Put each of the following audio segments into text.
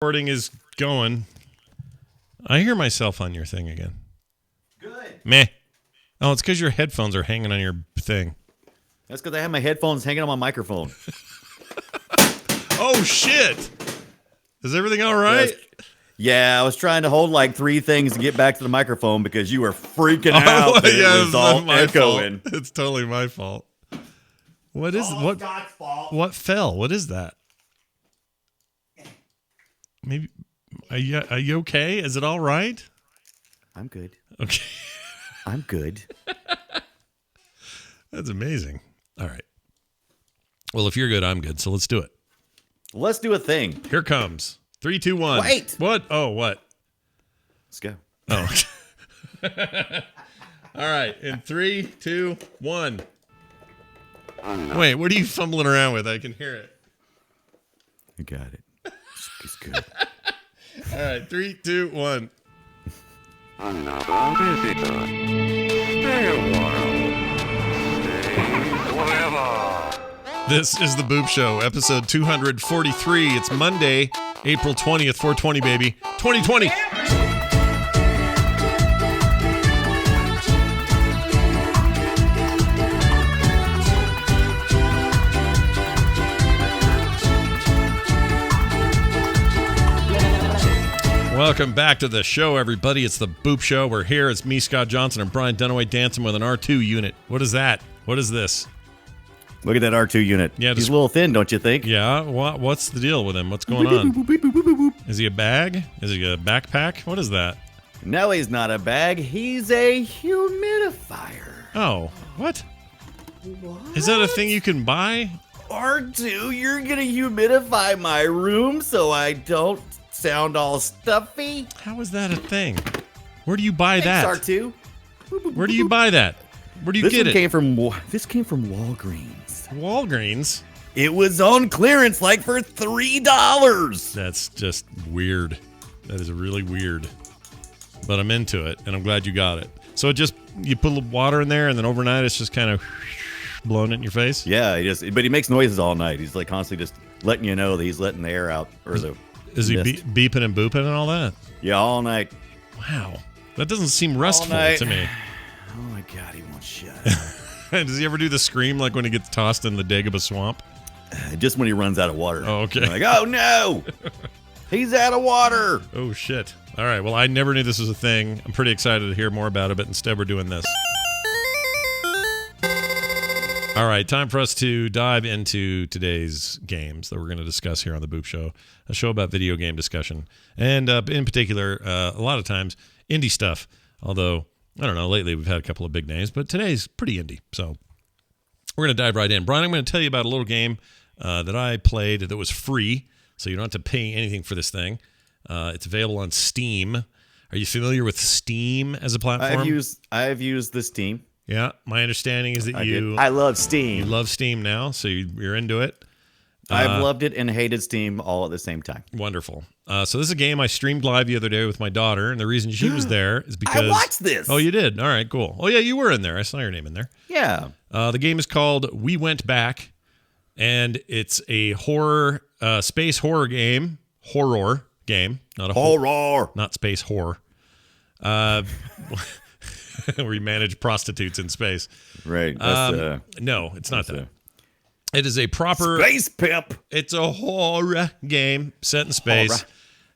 Recording is going. I hear myself on your thing again. Good. Meh. Oh, it's because your headphones are hanging on your thing. That's because I have my headphones hanging on my microphone. Oh, shit. Is everything all right? Yeah, I was trying to hold like three things to get back to the microphone because you were freaking out that it was all my echoing. Fault. It's totally my fault. What is what? Scott's fault. What fell? What is that? Maybe are you okay? Is it all right? I'm good. Okay. I'm good. That's amazing. All right. Well, if you're good, I'm good. So let's do it. Let's do a thing. Here comes 3, 2, 1. Wait. What? Oh, what? Let's go. Oh. All right. In 3, 2, 1. Wait, what are you fumbling around with? I can hear it. You got it. It's good. All right. 3, 2, 1. Another visitor. Stay a while. Stay forever. This is the Boop Show, episode 243. It's Monday, April 20th, 420, baby. 2020. Welcome back to the show, everybody. It's the Boop Show. We're here. It's me, Scott Johnson, and Brian Dunaway dancing with an R2 unit. What is that? What is this? Look at that R2 unit. Yeah, he's a little thin, don't you think? Yeah. What's the deal with him? What's going on? Is he a bag? Is he a backpack? What is that? No, he's not a bag. He's a humidifier. Oh, what? What? Is that a thing you can buy? R2, you're gonna humidify my room so I don't sound all stuffy? How is that a thing? Where do you buy Thanks, that? R2. Where do you buy that? Where do you get it? This came from Walgreens. Walgreens? It was on clearance like for $3. That's just weird. That is really weird. But I'm into it, and I'm glad you got it. So you put a little water in there, and then overnight it's just kind of blowing it in your face? Yeah, but he makes noises all night. He's like constantly just letting you know that he's letting the air out. Is he beeping and booping and all that? Yeah, all night. Wow. That doesn't seem restful to me. Oh my God, he won't shut up. Does he ever do the scream like when he gets tossed in the Dagobah swamp? Just when he runs out of water. Oh, okay. You're like, oh no, he's out of water. Oh shit. All right. Well, I never knew this was a thing. I'm pretty excited to hear more about it, but instead we're doing this. All right. Time for us to dive into today's games that we're going to discuss here on the Boop Show, a show about video game discussion. And in particular, a lot of times, indie stuff. Although, I don't know, lately we've had a couple of big names, but today's pretty indie. So we're going to dive right in. Brian, I'm going to tell you about a little game that I played that was free, so you don't have to pay anything for this thing. It's available on Steam. Are you familiar with Steam as a platform? I've used the Steam. Yeah, my understanding is that I love Steam. You love Steam now, so you're into it. I've loved it and hated Steam all at the same time. Wonderful. So this is a game I streamed live the other day with my daughter, and the reason she was there is because I watched this. Oh, you did? All right, cool. Oh yeah, you were in there. I saw your name in there. Yeah. The game is called We Went Back, and it's a horror, space horror game. Horror game, not a horror, not space horror. Where you manage prostitutes in space. Right. No, it's not that. It is a proper space pimp. It's a horror game set in space. Horror.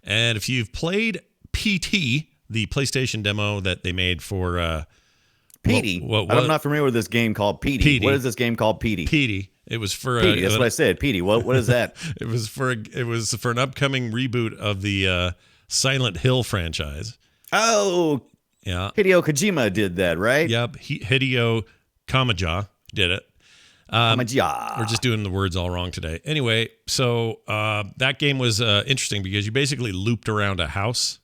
And if you've played PT, the PlayStation demo that they made for PT. I'm not familiar with this game called PT. What is this game called PT? PT. It was for PT. That's what I said. PT. What is that? It was for an upcoming reboot of the Silent Hill franchise. Oh, yeah. Hideo Kojima did that, right? Yep. Hideo Kamiya did it. We're just doing the words all wrong today. Anyway, so that game was interesting because you basically looped around a house,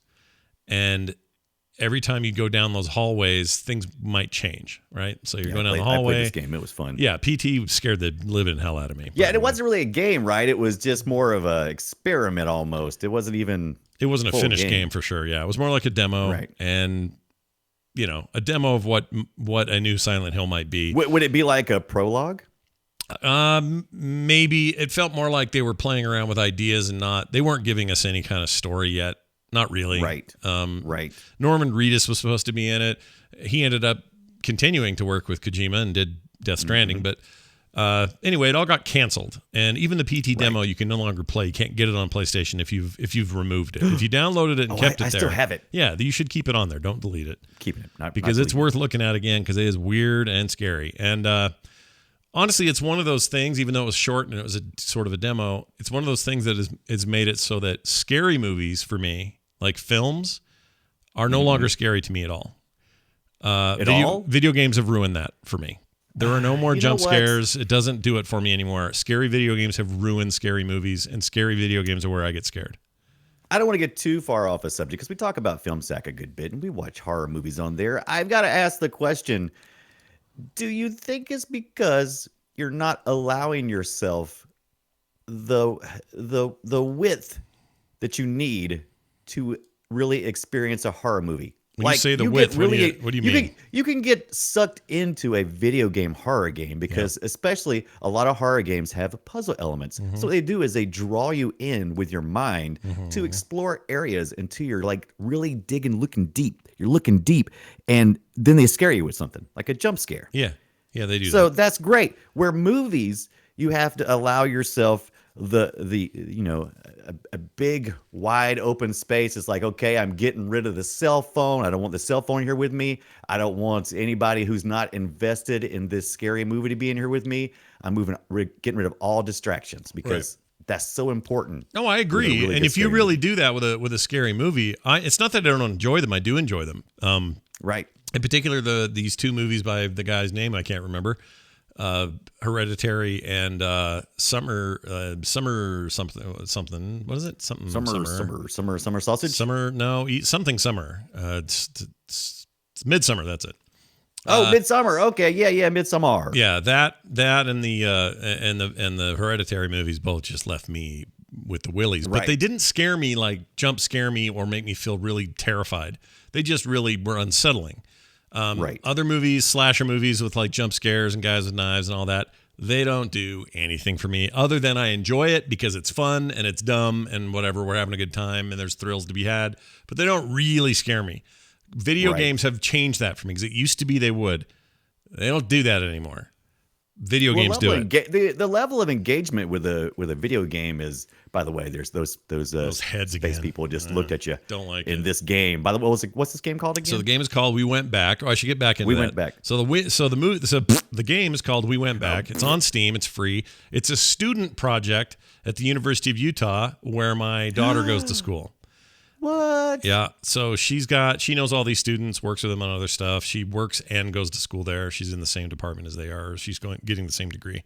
and every time you go down those hallways, things might change, right? So you're going down the hallway. I played this game. It was fun. Yeah, PT scared the living hell out of me. Yeah, and it wasn't really a game, right? It was just more of an experiment almost. It wasn't even... It wasn't a finished game for sure, yeah. It was more like a demo. Right. And... a demo of what a new Silent Hill might be. Would it be like a prologue? Maybe it felt more like they were playing around with ideas and they weren't giving us any kind of story yet. Not really. Right. Right. Norman Reedus was supposed to be in it. He ended up continuing to work with Kojima and did Death Stranding, but anyway, it all got canceled, and even the PT demo you can no longer play. You can't get it on PlayStation if you've removed it. If you downloaded it and kept it I there, still have it. Yeah, you should keep it on there. Don't delete it. Keep it, because it's worth looking at again because it is weird and scary. And honestly, it's one of those things. Even though it was short and it was a sort of a demo, it's one of those things that has made it so that scary movies for me, like films, are no longer scary to me at all. Video games have ruined that for me. There are no more jump scares. It doesn't do it for me anymore. Scary video games have ruined scary movies, and scary video games are where I get scared. I don't want to get too far off a subject because we talk about Film Sack a good bit, and we watch horror movies on there. I've got to ask the question, do you think it's because you're not allowing yourself the width that you need to really experience a horror movie? When you say the width, what do you mean? You can get sucked into a video game horror game because especially a lot of horror games have puzzle elements. So what they do is they draw you in with your mind to explore areas until you're like really digging, looking deep. You're looking deep, and then they scare you with something like a jump scare. Yeah, they do. So that's great. Where movies, you have to allow yourself a big wide open space. It's like, okay, I'm getting rid of the cell phone. I don't want the cell phone here with me. I don't want anybody who's not invested in this scary movie to be in here with me. I'm getting rid of all distractions because that's so important. No, I agree. Really, and if you really do that with a scary movie, it's not that I don't enjoy them. I do enjoy them. Right. In particular, these two movies by the guy's name I can't remember. Hereditary and summer something. What is it? Summer sausage. Something summer. It's Midsummer. That's it. Midsummer. Okay, yeah, Midsummer. Yeah, that and the Hereditary movies both just left me with the willies. But they didn't scare me, like jump scare me or make me feel really terrified. They just really were unsettling. Other movies, slasher movies with like jump scares and guys with knives and all that, they don't do anything for me other than I enjoy it because it's fun and it's dumb and whatever. We're having a good time and there's thrills to be had, but they don't really scare me. Video games have changed that for me because it used to be they would. They don't do that anymore. Video games do it. The level of engagement with a video game is, by the way, there's those heads space again. People just looked at you. Don't like in it. This game. By the way, what's this game called again? So the game is called We Went Back. Oh, I should get back into that. We Went Back. So the game is called We Went Back. It's on Steam. It's free. It's a student project at the University of Utah where my daughter goes to school. What? Yeah. So she knows all these students, works with them on other stuff. She works and goes to school there. She's in the same department as they are. She's getting the same degree.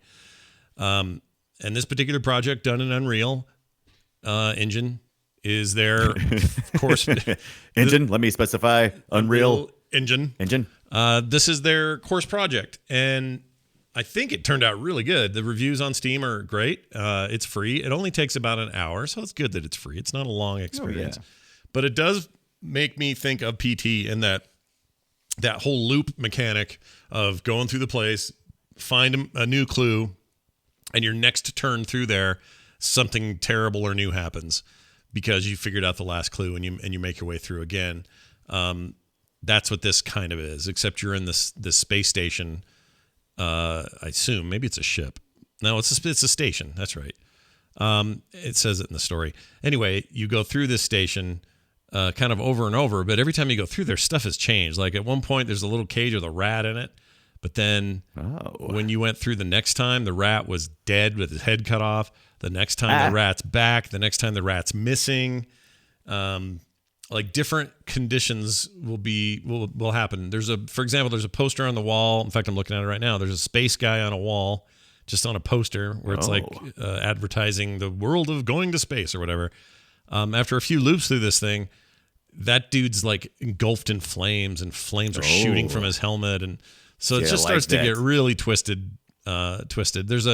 And this particular project done in Unreal Engine is their course engine. Let me specify Unreal Engine. This is their course project, and I think it turned out really good. The reviews on Steam are great. It's free. It only takes about an hour, so it's good that it's free. It's not a long experience. But it does make me think of PT and that whole loop mechanic of going through the place, find a new clue, and your next turn through there, something terrible or new happens because you figured out the last clue and you make your way through again. That's what this kind of is, except you're in this space station. I assume maybe it's a ship. No, it's a station. That's right. It says it in the story. Anyway, you go through this station kind of over and over, but every time you go through there, stuff has changed. Like at one point, there's a little cage with a rat in it, but then when you went through the next time, the rat was dead with his head cut off. The next time the rat's back. The next time the rat's missing. Like different conditions will happen. For example, there's a poster on the wall. In fact, I'm looking at it right now. There's a space guy on a wall, just on a poster where it's like advertising the world of going to space or whatever. After a few loops through this thing, that dude's like engulfed in flames and flames are shooting from his helmet. And so it just starts to get really twisted. There's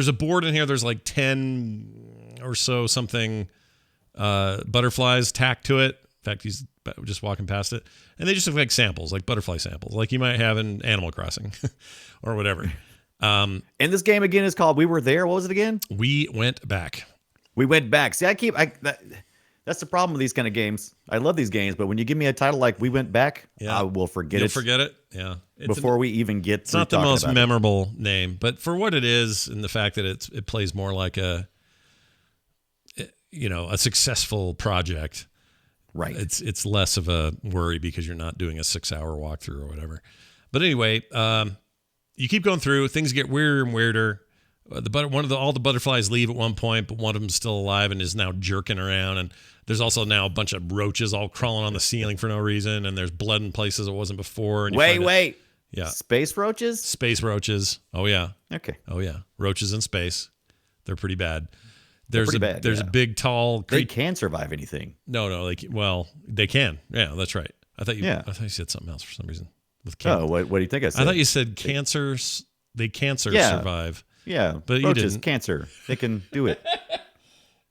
a board in here. There's like 10 or so something butterflies tacked to it. In fact, he's just walking past it. And they just look like samples, like butterfly samples, like you might have in Animal Crossing or whatever. And this game again is called We Were There. What was it again? We Went Back. We Went Back. See, that's the problem with these kind of games. I love these games, but when you give me a title like We Went Back, I will forget You'll it. forget it. Yeah. Before we even get It's through not the talking most about it. memorable name, but for what it is and the fact that it plays more like a successful project. Right. It's less of a worry because you're not doing a 6-hour walkthrough or whatever. But anyway, you keep going through. Things get weirder and weirder. All the butterflies leave at one point, but one of them's still alive and is now jerking around. And there's also now a bunch of roaches all crawling on the ceiling for no reason. And there's blood in places it wasn't before. And Wait. Yeah. Space roaches? Space roaches. Oh yeah. Okay. Oh yeah. Roaches in space. They're pretty bad. There's pretty a big tall They can survive anything. No, they can. Yeah, that's right. I thought you said something else for some reason. With cancer. Oh, what do you think I said? I thought you said cancers. They survive. Yeah, but you roaches, didn't. cancer. They can do it.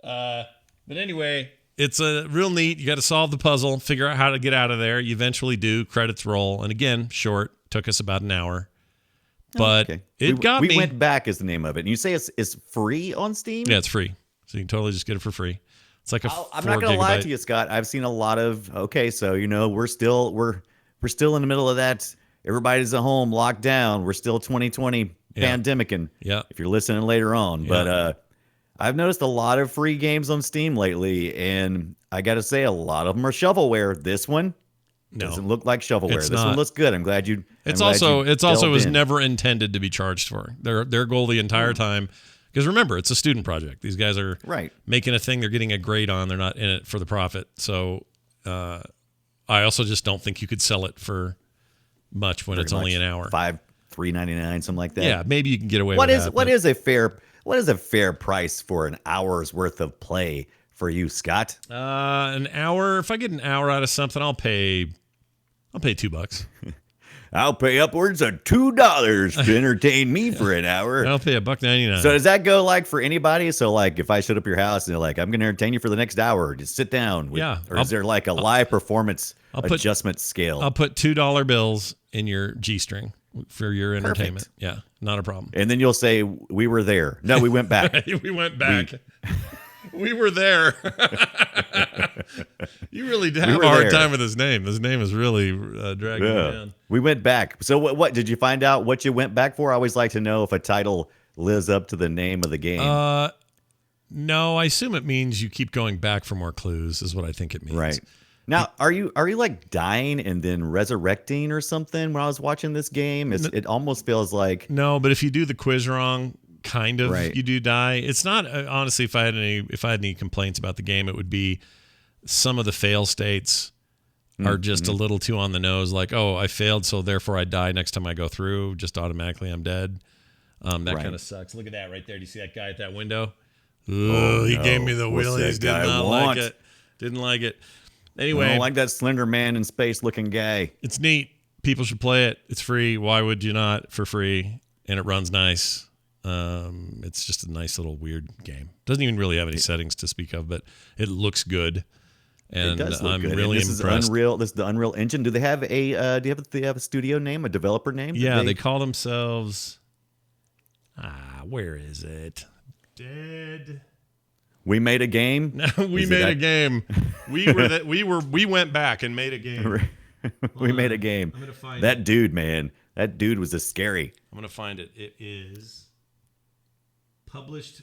But anyway, it's a real neat. You got to solve the puzzle, figure out how to get out of there. You eventually do. Credits roll, and again, short. Took us about an hour. But it got me. We Went Back is the name of it. And you say it's free on Steam? Yeah, it's free. So you can totally just get it for free. It's like I'm not going to lie to you, Scott. I've seen a lot of, so, we're still in the middle of that. Everybody's at home, locked down. We're still 2020 pandemicing. Yeah. If you're listening later on. Yeah. But I've noticed a lot of free games on Steam lately. And I got to say, a lot of them are shovelware. This one doesn't look like shovelware. It's this not. one looks good. I'm glad you. It's also was in. never intended to be charged for. Their goal the entire time, because remember, it's a student project. These guys are making a thing. They're getting a grade on. They're not in it for the profit. So I also just don't think you could sell it for much when it's only an hour. $3.99, something like that. Yeah, maybe you can get away with that. What is a fair price for an hour's worth of play for you, Scott? An hour. If I get an hour out of something, I'll pay $2. I'll pay upwards of $2 to entertain me for an hour. I'll pay $1.99. So does that go like for anybody? So like if I showed up at your house and they're like, I'm going to entertain you for the next hour, just sit down. Or is there like a live performance adjustment scale? I'll put $2 bills in your G-string for your entertainment. Perfect. Yeah, not a problem. And then you'll say, we were there. No, we went back. We went back. We were there. You really have a hard time with his name. His name is really dragging me down. We went back. So what did you find out what you went back for? I always like to know if a title lives up to the name of the game. No, I assume it means you keep going back for more clues is what I think it means. Right. Now, are you like dying and then resurrecting or something when I was watching this game? It almost feels like... No, but if you do the quiz wrong, kind of, right. You do die. It's not, honestly, if I had any complaints about the game, it would be some of the fail states are just a little too on the nose. Like, oh, I failed, so therefore I die next time I go through. Just automatically I'm dead. That kind of sucks. Look at that right there. Do you see that guy at that window? He gave me the willies. Did not like it. Didn't like it. Anyway. I don't like that Slender Man in space looking guy. It's neat. People should play it. It's free. Why would you not? For free. And it runs nice. It's just a nice little weird game. Doesn't even really have any settings to speak of, but it looks good. And it does look I'm good. really and this impressed. Is Unreal. This is the Unreal Engine. Do they have a studio name, a developer name? Yeah, they call themselves. Where is it? Dead. We made a game. No, we made a game. We went back and made a game. We made a game. I'm gonna find that dude, man. That dude was a scary. I'm gonna find it. It is published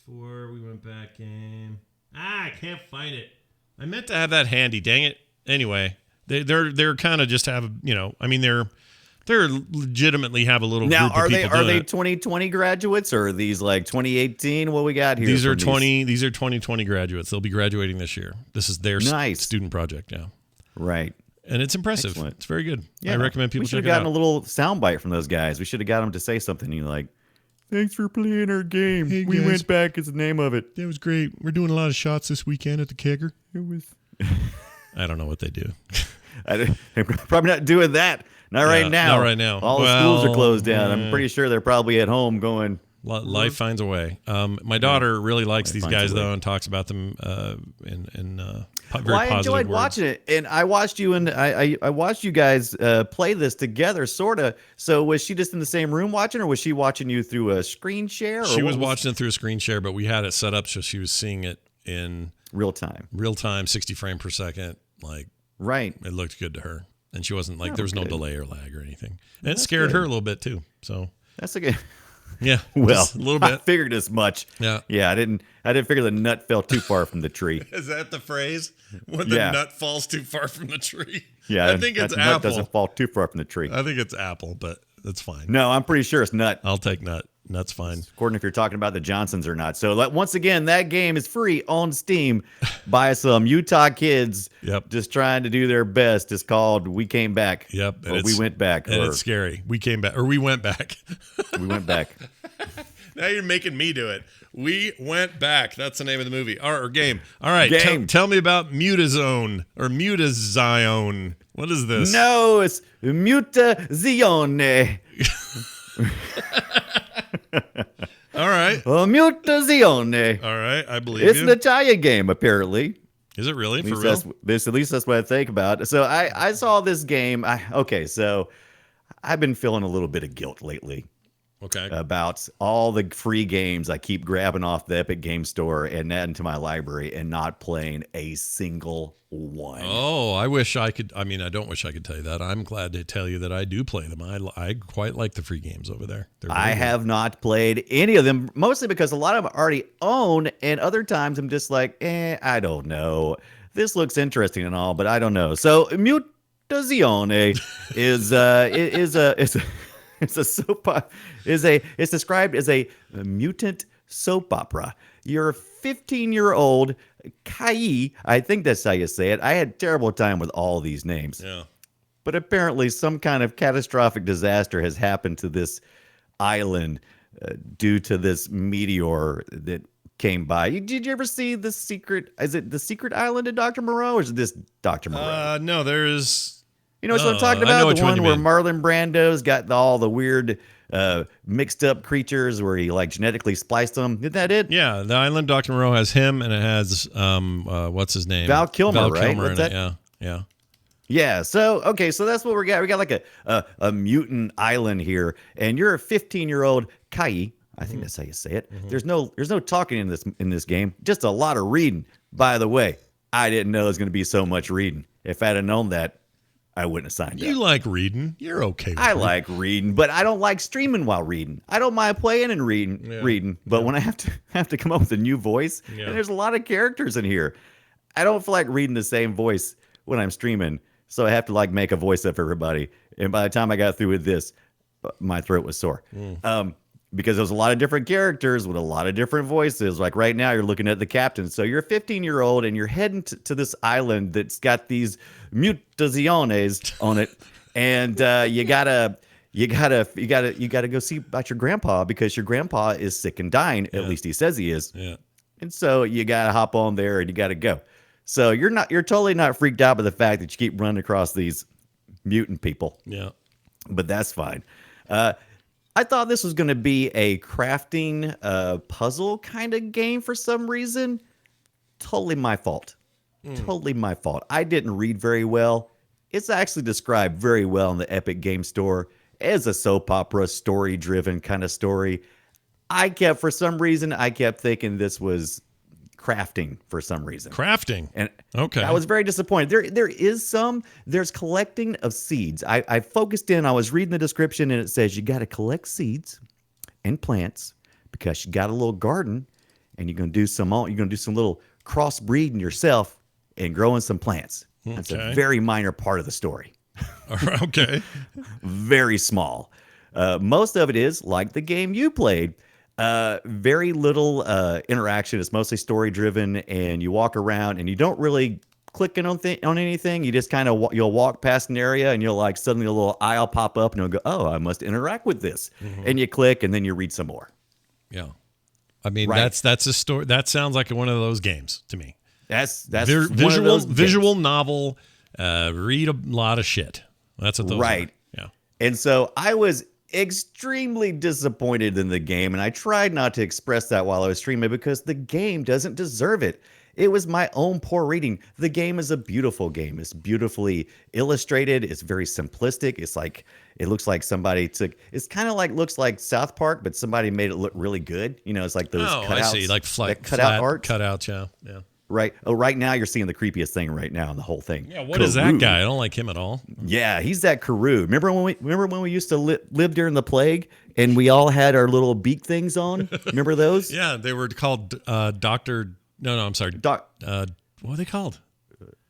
for We Went Back game. I can't find it. I meant to have that handy. Dang it. Anyway, they're kind of just have I mean they're legitimately have a little now group of people are they it. 2020 graduates or are these like 2018? What we got here? These are 2020 graduates. They'll be graduating this year. This is their student project. Yeah. Right. And it's impressive. Excellent. It's very good. Yeah. I recommend people check it out. We should have gotten a little soundbite from those guys. We should have got them to say something. Like, thanks for playing our game. Hey, we went back is the name of it. It was great. We're doing a lot of shots this weekend at the kegger. It was. I don't know what they do. They're probably not doing that. Not right now. Not right now. All the schools are closed down. I'm pretty sure they're probably at home going, Life finds a way. My daughter really likes Life these finds a guys way. though, and talks about them in very Well, I positive enjoyed words. watching it, and I watched you and I watched you guys play this together, sort of. So was she just in the same room watching, or was she watching you through a screen share? Or She what was watching it through a screen share, but we had it set up so she was seeing it in real time, real time, 60 frame per second. Like right? it looked good to her, and she wasn't like Oh, there was no good. delay or lag or anything, and it That's scared good. her a little bit too. So That's a good. yeah, Well, just a little I bit. figured as much. Yeah. Yeah, I didn't figure the nut fell too far from the tree. Is that the phrase? When the Yeah. nut falls too far from the tree? Yeah, I think it's that nut apple. doesn't fall too far from the tree. I think it's apple, but that's fine. No, I'm pretty sure it's nut. I'll take nut. Nut's fine. According if you're talking about the Johnsons or not. So once again, that game is free on Steam by some Utah kids Yep. just trying to do their best. It's called We Came Back. Yep. and Or We it's- Went Back. And Or it's scary. We came back, or we went back. We Went Back. Now you're making me do it. We went back. That's the name of the movie or game. All right. Game. Tell me about Mutazone or Mutazione. What is this? No, it's Mutazione. All right. Mutazione. All right. I believe It's you. an Italian game, apparently. Is it really At for least real? at least that's what I think about. So I saw this game. So I've been feeling a little bit of guilt lately Okay. about all the free games I keep grabbing off the Epic Game Store and adding to my library and not playing a single one. Oh, I wish I could. I mean, I don't wish I could tell you that. I'm glad to tell you that I do play them. I quite like the free games over there. They're very I good. have not played any of them, mostly because a lot of them I already own, and other times I'm just like, I don't know. This looks interesting and all, but I don't know. So Mutazione it's described as a mutant soap opera. You're a 15-year-old Kai, I think that's how you say it. I had a terrible time with all these names. Yeah. But apparently, some kind of catastrophic disaster has happened to this island due to this meteor that came by. Did you ever see the secret? Is it the secret island of Dr. Moreau, or is it this Dr. Moreau? No, there's. You know what I'm talking I know about? which The one one you where mean. Marlon Brando's got all the weird mixed up creatures where he like genetically spliced them. Isn't that it? Yeah, the Island Dr. Moreau has him, and it has what's his name? Val Kilmer, Val right? Kilmer What's in it. that? Yeah. Yeah. So okay, so that's what we got. We got like a mutant island here, and you're a 15-year-old Kai. I think that's how you say it. There's no talking in this game. Just a lot of reading. By the way, I didn't know there was going to be so much reading. If I'd have known that, I wouldn't have signed You up. like reading? You're okay. With I reading. like reading, but I don't like streaming while reading. I don't mind playing and reading, but when I have to come up with a new voice, Yeah. and there's a lot of characters in here, I don't feel like reading the same voice when I'm streaming. So I have to like make a voice up for everybody. And by the time I got through with this, my throat was sore. Because there's a lot of different characters with a lot of different voices. Like right now, you're looking at the captain. So you're a 15-year-old and you're heading to this island that's got these mutaziones on it, and you gotta go see about your grandpa because your grandpa is sick and dying. At least he says he is. Yeah. And so you gotta hop on there and you gotta go. So you're totally not freaked out by the fact that you keep running across these mutant people, Yeah. but that's fine. I thought this was going to be a crafting puzzle kind of game for some reason. Totally my fault. Totally my fault. I didn't read very well. It's actually described very well in the Epic Game Store as a soap opera, story-driven kind of story. For some reason, I kept thinking this was crafting for some reason. Crafting. And Okay. I was very disappointed. There's collecting of seeds. I focused in, I was reading the description and it says you got to collect seeds and plants because you got a little garden and you're going to do some little crossbreeding yourself and growing some plants. That's a Okay. very minor part of the story. Okay. Very small. Most of it is like the game you played. Very little interaction. It's mostly story driven, and you walk around and you don't really click in on anything. You just kind of you'll walk past an area and you'll like suddenly a little aisle pop up and you'll go, oh, I must interact with this, and you click and then you read some more. Yeah. I mean, Right. that's a story. That sounds like one of those games to me. That's one of those games. Visual novel. Read a lot of shit. That's what those Right. are. Yeah. And so I was extremely disappointed in the game, and I tried not to express that while I was streaming because the game doesn't deserve it. It was my own poor reading. The game is a beautiful game. It's beautifully illustrated. It's very simplistic. It's like it looks like somebody took. It's kind of like looks like South Park, but somebody made it look really good. You know, it's like those Oh, cutouts. I see. Like that flat art. cutouts. Yeah, yeah. Right. Oh, right now you're seeing the creepiest thing right now in the whole thing. Yeah. What is that guy? I don't like him at all. Yeah, he's that Karoo. Remember when we used to live during the plague and we all had our little beak things on? Remember those? Yeah, they were called Doctor. No, I'm sorry. Doc, What are they called?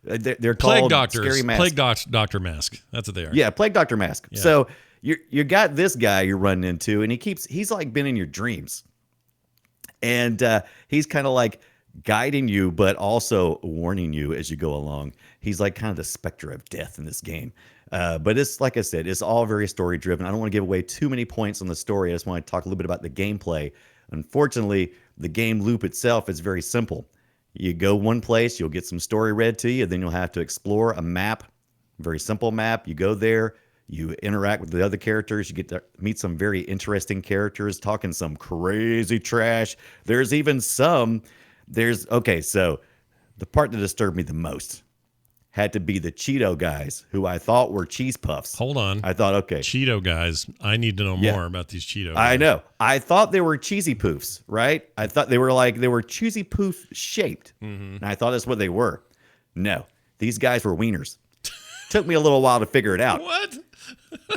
they're Plague called doctors. Scary Mask. Plague Doctor Mask. That's what they are. Yeah, Plague Doctor Mask. Yeah. So you got this guy you're running into, and he's like been in your dreams, and he's kind of like guiding you, but also warning you as you go along. He's like kind of the specter of death in this game. But it's like I said, it's all very story driven. I don't want to give away too many points on the story. I just want to talk a little bit about the gameplay. Unfortunately, the game loop itself is very simple. You go one place, you'll get some story read to you, then you'll have to explore a map, very simple map. You go there, you interact with the other characters, you get to meet some very interesting characters, talking some crazy trash. Okay, so the part that disturbed me the most had to be the Cheeto guys, who I thought were cheese puffs. Hold on. I thought, okay. Cheeto guys. I need to know Yeah. more about these Cheeto guys. I know. I thought they were cheesy poofs, right? I thought they were cheesy poof shaped. And I thought that's what they were. No, these guys were wieners. Took me a little while to figure it out. What?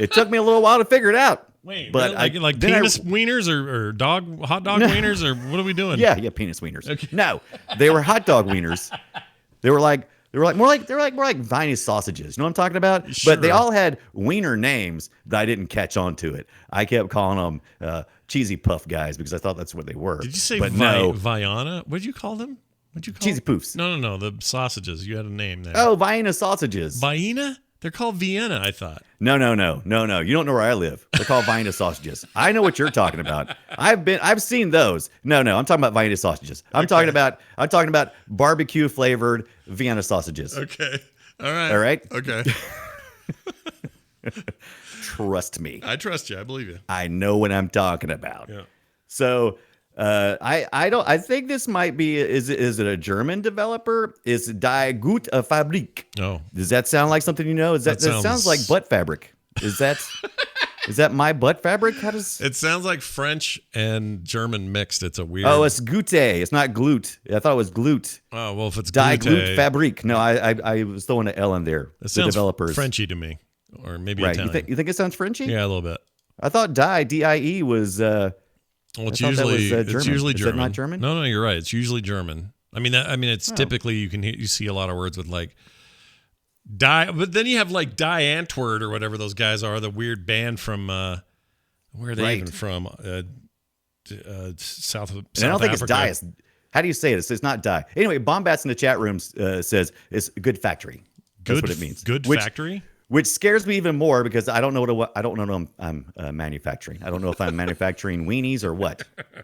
It took me a little while to figure it out. Wait, but like then penis wieners or hot dog wieners, or what are we doing? Yeah, penis wieners. Okay. No, they were hot dog wieners. They were more like viney sausages. You know what I'm talking about? Sure. But they all had wiener names that I didn't catch on to it. I kept calling them cheesy puff guys because I thought that's what they were. Did you say but no, Viana? What did you call them? What'd you call cheesy them? poofs? No. The sausages. You had a name there. Oh, Vienna sausages. Vienna? They're called Vienna, I thought. No. You don't know where I live. They're called Vienna sausages. I know what you're talking about. I've seen those. No, I'm talking about Vienna sausages. I'm talking about barbecue flavored Vienna sausages. Okay. All right. All right. Okay. Trust me. I trust you. I believe you. I know what I'm talking about. Yeah. So I think this might be is it a German developer? Is Die Gute Fabrik? Oh. Does that sound like something you know? That sounds like butt fabric. Is that my butt fabric? How does It sounds like French and German mixed. It's a weird. Oh, it's Gute. It's not glute. I thought it was glute. Oh, well, if it's Die Gute, Gute Fabrik. No, I was throwing an L in there. it The sounds developers. Frenchy to me, or maybe Right. Italian. You think it sounds Frenchy? Yeah, a little bit. I thought Die was Well, it's I thought that was, usually German. it's usually Is that German. not German? No, you're right. It's usually German. I mean, it's typically you see a lot of words with like die, but then you have like Die Antwoord or whatever those guys are. The weird band from where are they Right. even from? South of And I don't think it's Africa. Die. How do you say it? It's not Die. Anyway, Bombats in the chat room says it's good factory. That's what it means. Good Which- factory. Which scares me even more because I don't know what I'm manufacturing. I don't know if I'm manufacturing weenies or what.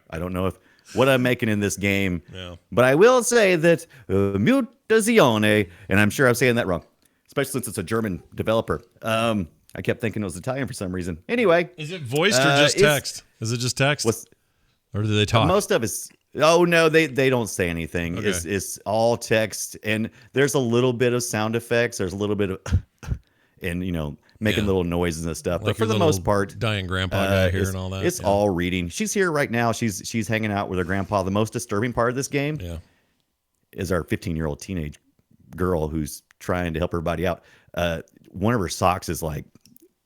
I don't know what I'm making in this game. Yeah. But I will say that Mutazione, and I'm sure I'm saying that wrong, especially since it's a German developer. I kept thinking it was Italian for some reason. Anyway, Is it voiced or just it's- text? Is it just text, what's or do they talk? most of it's oh no, they don't say anything. Okay. It's all text, and there's a little bit of sound effects. There's a little bit of and making Yeah. little noises and stuff. Like But for your the little most part, dying grandpa guy here it's, and all that. it's Yeah. all reading. She's here right now. She's hanging out with her grandpa. The most disturbing part of this game Yeah. is our 15-year-old teenage girl who's trying to help everybody out. One of her socks is like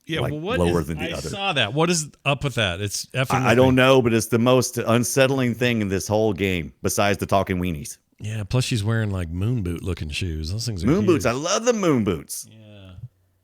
Yeah, like well, what lower is- than the I other. saw that. What is up with that? It's effing. I don't know, but it's the most unsettling thing in this whole game besides the talking weenies. Yeah. Plus, she's wearing like moon boot looking shoes. Those things are Moon huge. boots. I love the moon boots. Yeah.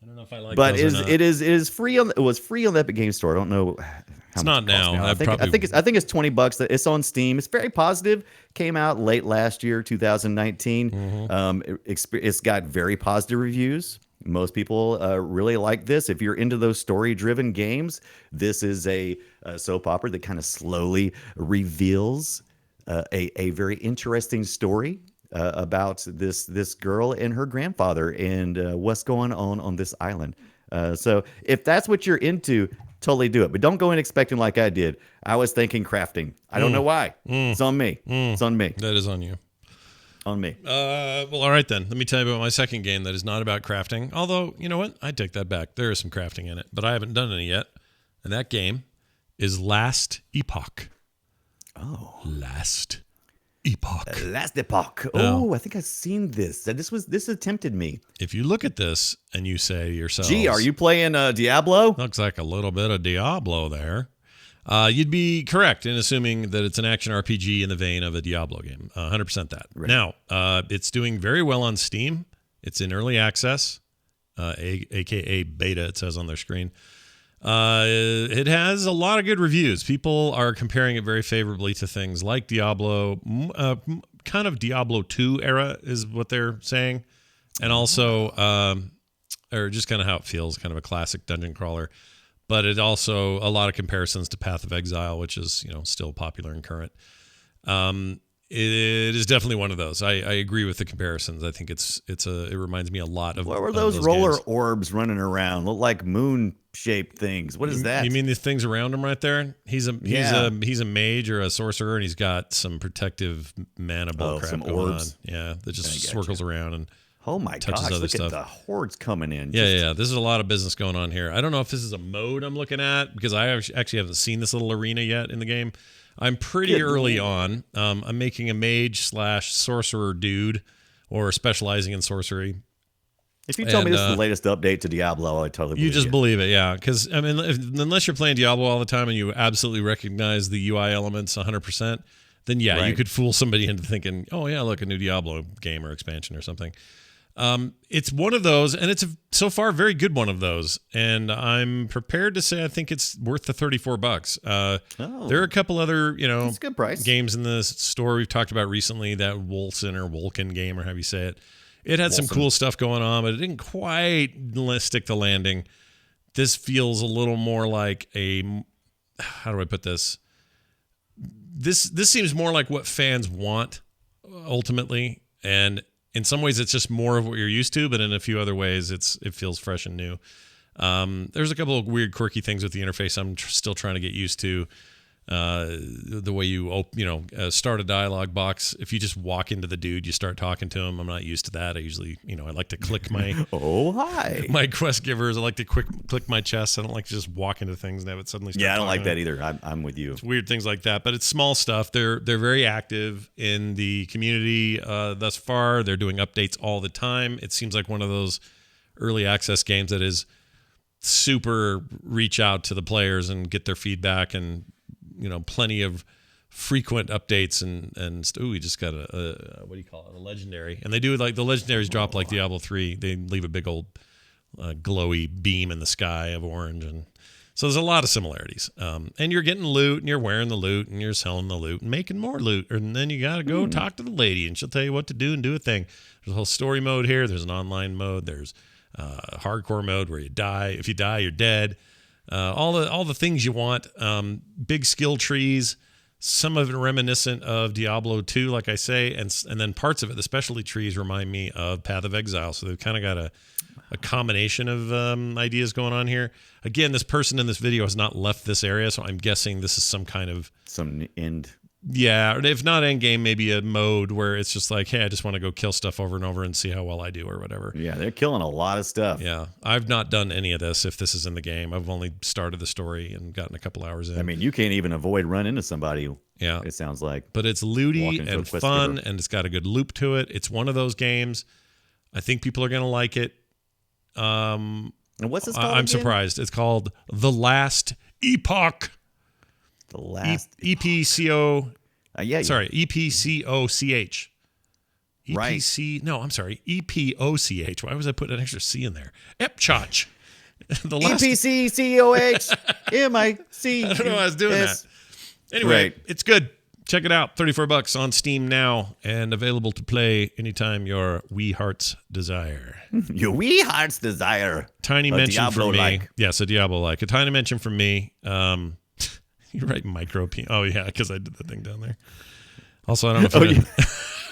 I don't know if I like. But those or not. it is free on it was free on the Epic Game Store. I don't know how It's much not it costs now. I I'd think probably- I think it's $20. It's on Steam. It's very positive. Came out late last year, 2019. Mm-hmm. It's got very positive reviews. Most people really like this. If you're into those story-driven games, this is a soap opera that kind of slowly reveals a very interesting story about this girl and her grandfather and what's going on this island. So if that's what you're into, totally do it. But don't go in expecting like I did. I was thinking crafting. I don't know why. It's on me. It's on me. That is on you. On me. Well, all right then. Let me tell you about my second game that is not about crafting. Although, you know what? I take that back. There is some crafting in it, but I haven't done any yet. And that game is Last Epoch. Oh. Last Epoch. Last Epoch. Oh, I think I've seen this. This has tempted me. If you look at this and you say to yourself, Gee, are you playing Diablo? looks like a little bit of Diablo there. You'd be correct in assuming that it's an action RPG in the vein of a Diablo game. 100% that. Right. Now, it's doing very well on Steam. It's in early access, aka beta, it says on their screen. It has a lot of good reviews. People are comparing it very favorably to things like Diablo, kind of Diablo 2 era is what they're saying. And also, or just kind of how it feels, kind of a classic dungeon crawler. But it also a lot of comparisons to Path of Exile, which is, still popular and current. It is definitely one of those. I agree with the comparisons. I think it reminds me a lot of What were those roller orbs running around? Look like moon shaped things. What is that? You mean these things around him right there? He's a mage or a sorcerer, and he's got some protective mana ball crap some going orbs. on. Yeah, that just swirls around and Oh my touches gosh, other look stuff. at the hordes coming in. Yeah. This is a lot of business going on here. I don't know if this is a mode I'm looking at because I actually haven't seen this little arena yet in the game. I'm pretty early on. I'm making a mage / sorcerer dude or specializing in sorcery. If you tell me this is the latest update to Diablo, I totally believe you just believe it, yeah. Because, I mean, unless you're playing Diablo all the time and you absolutely recognize the UI elements 100%, then yeah, you could fool somebody into thinking, oh, yeah, look, a new Diablo game or expansion or something. It's one of those, and it's so far a very good one of those. And I'm prepared to say I think it's worth the $34. There are a couple other, That's a good price. games in the store we've talked about recently, that Wolcen or Wolken game, or however you say it. It had some cool stuff going on, but it didn't quite stick the landing. This feels a little more like how do I put this? This seems more like what fans want ultimately, and in some ways it's just more of what you're used to, but in a few other ways it feels fresh and new. There's a couple of weird, quirky things with the interface I'm still trying to get used to. The way you start a dialogue box. If you just walk into the dude, you start talking to him. I'm not used to that. I usually, I like to click my oh hi my quest givers. I like to click my chest. I don't like to just walk into things and have it suddenly start I don't like that either. either. I'm with you. It's weird things like that, but it's small stuff. They're very active in the community thus far. They're doing updates all the time. It seems like one of those early access games that is super reach out to the players and get their feedback, and plenty of frequent updates and we just got a what do you call it, a legendary, and they do like the legendaries drop like Diablo 3. They leave a big old glowy beam in the sky of orange, and so there's a lot of similarities. And you're getting loot, and you're wearing the loot, and you're selling the loot and making more loot, and then you gotta go talk to the lady, and she'll tell you what to do and do a thing. There's a whole story mode here. There's an online mode. There's hardcore mode where you die. If you die, you're dead. All the things you want. Big skill trees. Some of it reminiscent of Diablo 2, like I say, and then parts of it, the specialty trees, remind me of Path of Exile. So they've kind of got a combination of ideas going on here. Again, this person in this video has not left this area, so I'm guessing this is some kind of end. Yeah, or if not end game, maybe a mode where it's just like, hey, I just want to go kill stuff over and over and see how well I do or whatever. Yeah, they're killing a lot of stuff. Yeah, I've not done any of this if this is in the game. I've only started the story and gotten a couple hours in. I mean, you can't even avoid running into somebody. Yeah. It sounds like. But it's looty and fun, and it's got a good loop to it. It's one of those games. I think people are going to like it. And what's this called I'm again? surprised. It's called The Last Epoch. The Last EPCO. Sorry, EPCOCH. Right. EPC. No, I'm sorry. EPOCH. Why was I putting an extra C in there? Epchach. The last. EPCCOH MIC. I don't know why I was doing that. Anyway, It's good. Check it out. $34 on Steam now, and available to play anytime your wee heart's desire. Your wee heart's desire. Tiny mention from me. Diablo-like. Yes, a Diablo-like. A tiny mention from me. You're right, micro. Oh, yeah, because I did the thing down there. Also, I don't know if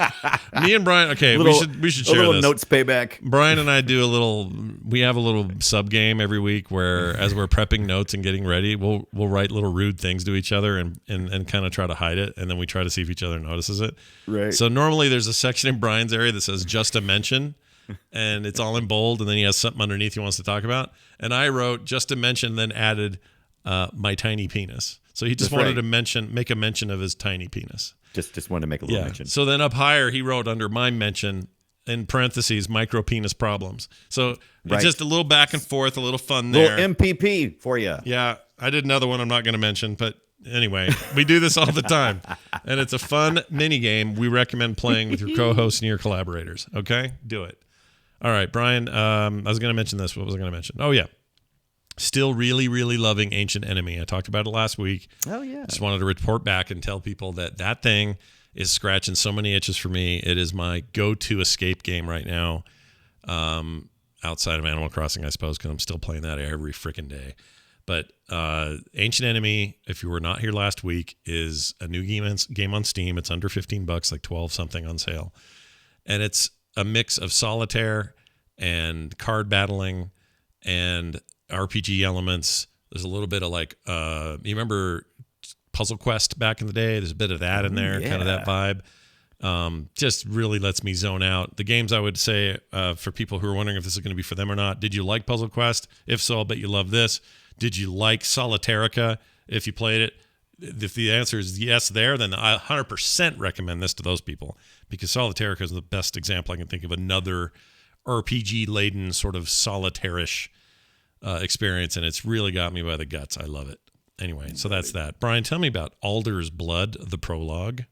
Me and Brian. Okay, Little- we should a share little this. notes payback. Brian and I do a little. We have a little sub game every week where, as we're prepping notes and getting ready, we'll write little rude things to each other and kind of try to hide it, and then we try to see if each other notices it. Right. So normally there's a section in Brian's area that says "just a mention," and it's all in bold, and then he has something underneath he wants to talk about. And I wrote "just a mention," then added my tiny penis. So he just That's wanted right. to make a mention of his tiny penis. Just wanted to make a little mention. So then up higher, he wrote under my mention in parentheses micro penis problems. So Right. it's just a little back and forth, a little fun there. Little MPP for you. Yeah, I did another one I'm not going to mention, but anyway, we do this all the time, and it's a fun mini game. We recommend playing with your co-hosts and your collaborators. Okay, do it. All right, Brian. I was going to mention this. What was I going to mention? Oh yeah, still really, really loving Ancient Enemy. I talked about it last week. Oh yeah. Just wanted to report back and tell people that thing is scratching so many itches for me. It is my go-to escape game right now, outside of Animal Crossing, I suppose, because I'm still playing that every freaking day. But Ancient Enemy, if you were not here last week, is a new game on Steam. It's under $15, like 12 something on sale, and it's a mix of solitaire and card battling and RPG elements. There's a little bit of like, you remember Puzzle Quest back in the day? There's a bit of that in there, kind of that vibe. Just really lets me zone out. The games I would say for people who are wondering if this is going to be for them or not, did you like Puzzle Quest? If so, I'll bet you love this. Did you like Solitarica if you played it? If the answer is yes there, then I 100% recommend this to those people, because Solitarica is the best example I can think of, another RPG-laden sort of solitaire-ish experience, and it's really got me by the guts. I love it. Anyway, so that's that. Brian, tell me about Alder's Blood, the prologue.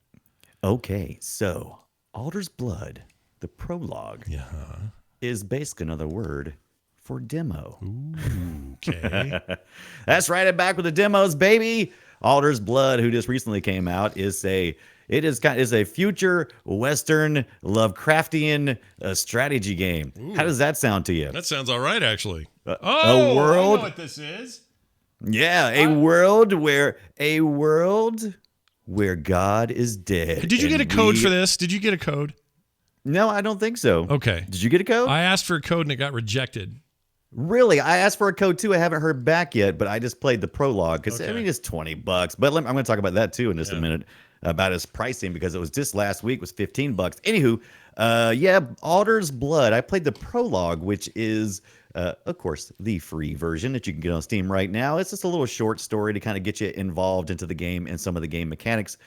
Okay, so Alder's Blood, the prologue, is basically another word for demo. Okay. That's right, I'm back with the demos, baby. Alder's Blood, who just recently came out, is a future Western Lovecraftian strategy game. How does that sound to you? That sounds all right, actually. A world, I know what this is. yeah, a world where God is dead. Did you get a and code for this? Did you get a code? No, I don't think so. Okay. Did you get a code? I asked for a code and it got rejected. Really? I asked for a code too. I haven't heard back yet, but I just played the prologue because Okay. I mean it's $20. But I'm going to talk about that too in just a minute, about its pricing, because it was just last week was $15. Anywho, yeah, Alder's Blood. I played the prologue, which is of course the free version that you can get on Steam right now. It's just a little short story to kind of get you involved into the game and some of the game mechanics.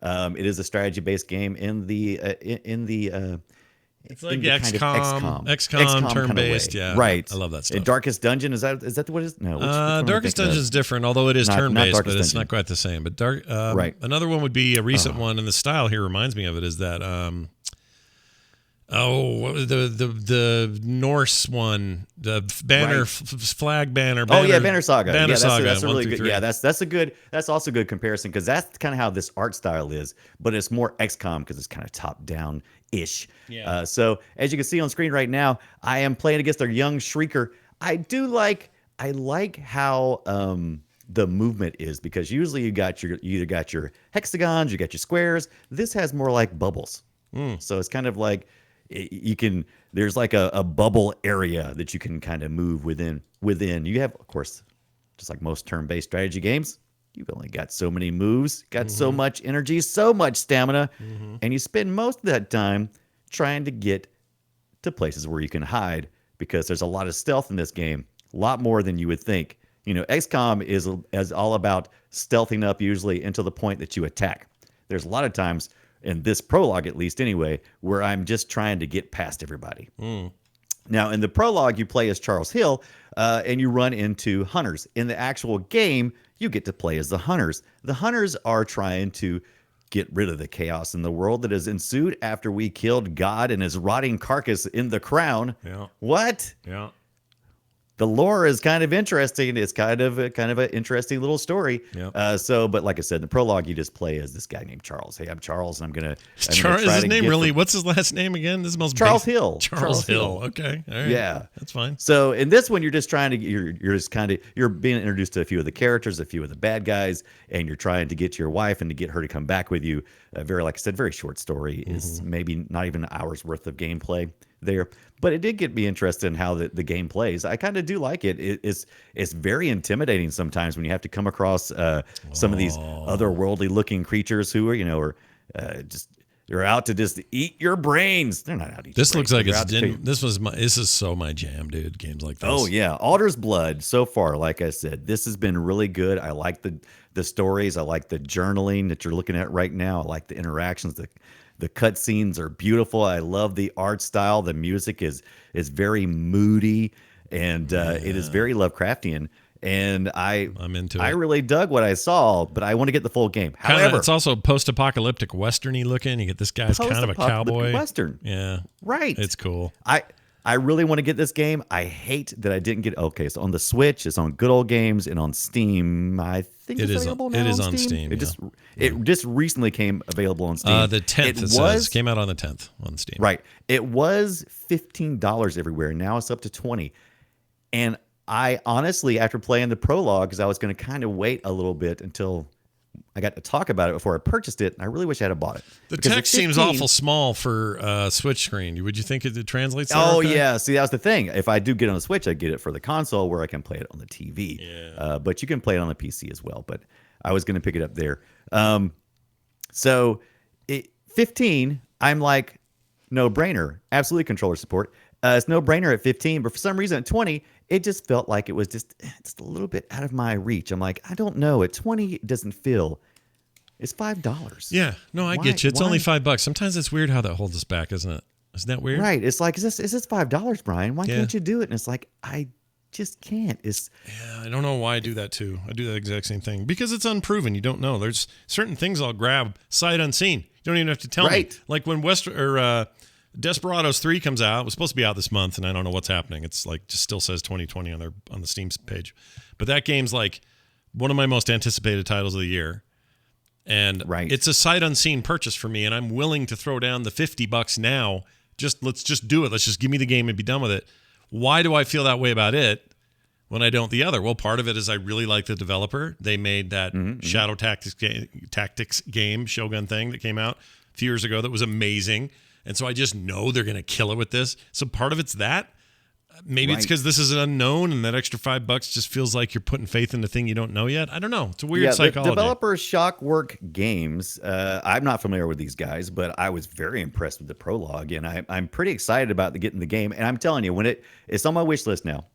It is a strategy-based game in the It's like in the kind of XCOM kind of turn-based. way. Yeah, Right. I love that stuff. Darkest Dungeon, is that what it is? No. Which one am I Darkest thinking of? Dungeon is different, although it is Not turn-based, Darkest but it's Dungeon. not quite the same. But Right. Another one would be a recent one, and the style here reminds me of it. Is that what was the Norse one, the banner flag banner? Oh yeah, Banner Saga. Banner Yeah, Saga. that's a 1 really through good. 3. Yeah, that's also a good comparison, because that's kind of how this art style is, but it's more XCOM because it's kind of top down ish. Yeah. So as you can see on screen right now, I am playing against a young Shrieker. I like how the movement is, because usually you either got your hexagons, you got your squares. This has more like bubbles. So it's kind of like there's like a bubble area that you can kind of move within. You have, of course, just like most turn-based strategy games, you've only got so many moves, got so much energy, so much stamina, and you spend most of that time trying to get to places where you can hide, because there's a lot of stealth in this game, a lot more than you would think. You know, XCOM is all about stealthing up usually until the point that you attack. There's a lot of times, in this prologue at least anyway, where I'm just trying to get past everybody. Now, in the prologue, you play as Charles Hill, and you run into hunters. In the actual game, you get to play as the hunters. The hunters are trying to get rid of the chaos in the world that has ensued after we killed God and his rotting carcass in the crown. Yeah. What? Yeah. the lore is kind of interesting. It's kind of an interesting little story. Yep. But like I said, in the prologue, you just play as this guy named Charles. Hey, I'm Charles, and I'm gonna. Is his name really? What's his last name again? This is the most Charles basic- Hill. Charles Hill. Okay. All right. Yeah. That's fine. So in this one, you're just trying to you're just kind of you're being introduced to a few of the characters, a few of the bad guys, and you're trying to get to your wife and to get her to come back with you. Very, like I said, very short story. Is maybe not even an hour's worth of gameplay there, but it did get me interested in how the game plays. I kind of do like it. It's very intimidating sometimes when you have to come across some of these otherworldly looking creatures who are just. They're out to just eat your brains. They're not out to eat This your looks brains. like They're it's out to this is so my jam, dude. Games like this. Oh yeah, Alder's Blood so far, like I said, this has been really good. I like the stories. I like the journaling that you're looking at right now. I like the interactions. The cutscenes are beautiful. I love the art style. The music is very moody, and it is very Lovecraftian. And I'm into I it. really dug what I saw, but I want to get the full game. Kinda, However, it's also post-apocalyptic westerny looking. You get this guy's kind of a post-apocalyptic cowboy. Western. Yeah. Right. It's cool. I really want to get this game. I hate that I didn't get. Okay, so on the Switch, it's on Good Old Games, and on Steam, I think It it's is- available it now is on Steam, It just recently came available on Steam. The 10th, it says. Came out on the 10th on Steam. Right. It was $15 everywhere. Now it's up to 20. And I honestly, after playing the prologue, because I was going to kind of wait a little bit until I got to talk about it before I purchased it, and I really wish I had bought it. The Because at text seems 15 awful small for Switch screen. Would you think it translates? There Oh okay? yeah, see that's the thing. If I do get on the Switch, I get it for the console where I can play it on the TV. Yeah. But you can play it on the PC as well. But I was going to pick it up there. So 15, I'm like, no brainer. Absolutely controller support. It's no brainer at 15, but for some reason at 20, it just felt like it was just a little bit out of my reach. I'm like, I don't know. At 20, it doesn't feel. It's $5. Yeah. No, I Why- get you. It's only why- $5. Sometimes it's weird how that holds us back, isn't it? Isn't that weird? Right. It's like, is this $5, Brian? Why Yeah. can't you do it? And it's like, I just can't. It's Yeah, I don't know why I do that too. I do that exact same thing because it's unproven. You don't know. There's certain things I'll grab sight unseen. You don't even have to tell me. Right. Like when Desperados 3 comes out, it was supposed to be out this month, and I don't know what's happening. It's like just still says 2020 on the Steam page, but that game's like one of my most anticipated titles of the year, and Right. it's a sight unseen purchase for me, and I'm willing to throw down the $50 now. Let's just do it. Let's just give me the game and be done with it. Why do I feel that way about it when I don't the other? Well, part of it is I really like the developer. They made that Shadow Tactics game, Shogun thing that came out a few years ago that was amazing. And so I just know they're going to kill it with this. So part of it's that. Maybe it's Right. because this is an unknown and that extra $5 just feels like you're putting faith in the thing you don't know yet. I don't know. It's a weird the psychology. developer Shockwork Games. I'm not familiar with these guys, but I was very impressed with the prologue, and I'm pretty excited about getting the game. And I'm telling you, it's on my wish list now.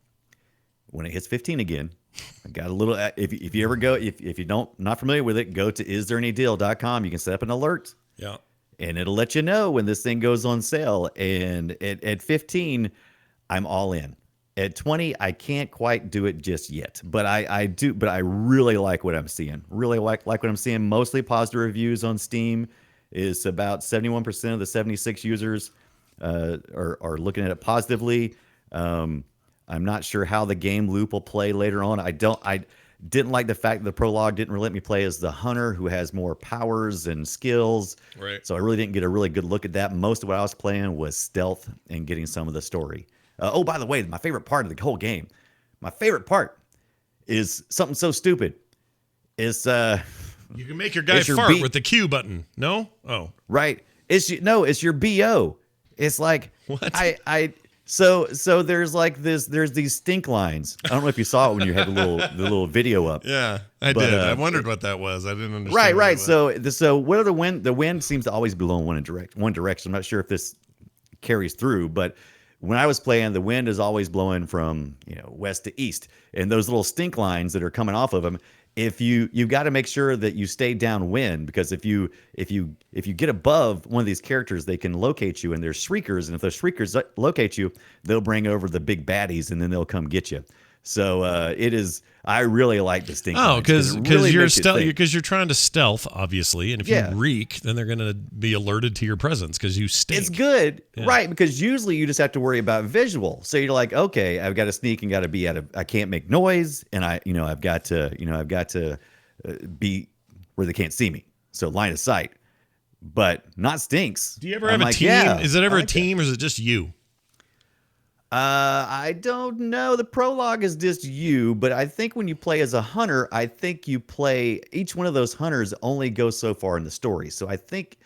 When it hits 15 again, I got a little. If you ever go, if you not familiar with it, go to istthereanydeal.com. You can set up an alert, Yeah. and it'll let you know when this thing goes on sale. And at 15, I'm all in. At 20, I can't quite do it just yet, but I do. But I really like what I'm seeing. Really like what I'm seeing. Mostly positive reviews on Steam. Is about 71% of the 76 users are looking at it positively. I'm not sure how the game loop will play later on. I didn't like the fact that the prologue didn't let me play as the hunter who has more powers and skills. Right. So I really didn't get a really good look at that. Most of what I was playing was stealth and getting some of the story. Oh, by the way, my favorite part of the whole game, my favorite part is something so stupid. It's You can make your guy It's your fart beat. with the Q button. No? Oh. right. It's your BO. It's like What? So there's like there's these stink lines. I don't know if you saw it when you had the little video up. Yeah, I But, did. I wondered what that was. I didn't understand. Right, what it right. was. So what are the wind seems to always be blowing one direction. I'm not sure if this carries through, but when I was playing, the wind is always blowing from west to east, and those little stink lines that are coming off of them. If you've got to make sure that you stay downwind, because if you get above one of these characters, they can locate you, and there's shriekers, and if those shriekers locate you, they'll bring over the big baddies, and then they'll come get you. So it is. I really like Distinct Oh, Minds, because it really you're makes you think. because you're trying to stealth, obviously, and if Yeah. you reek, then they're gonna be alerted to your presence because you stink. It's good, Yeah. right? Because usually you just have to worry about visual. So you're like, okay, I've got to sneak and got to be I can't make noise, and I've got to be where they can't see me. So line of sight, but not stinks. Do you ever I'm have a like, team? yeah, Is it ever I a like that. team, or is it just you? I don't know. The prologue is just you, but I think when you play as a hunter, I think you play each one of those hunters only goes so far in the story. So I think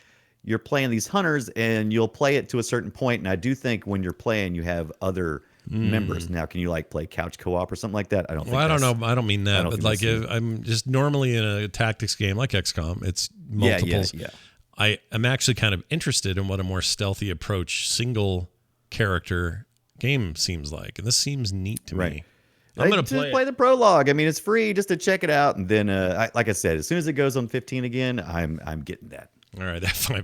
you're playing these hunters and you'll play it to a certain point. And I do think when you're playing, you have other members. Now, can you like play couch co-op or something like that? I don't think Well, I don't that's- know. I don't mean I that, don't but think like that's if I'm just normally in a tactics game like XCOM, it's Yeah, multiples. yeah. I am actually kind of interested in what a more stealthy approach single character game seems like, and this seems neat to Right. me. I'm gonna Just play it. the prologue. I mean, it's free just to check it out, and then, like I said, as soon as it goes on 15 again, I'm getting that. All right, that $5.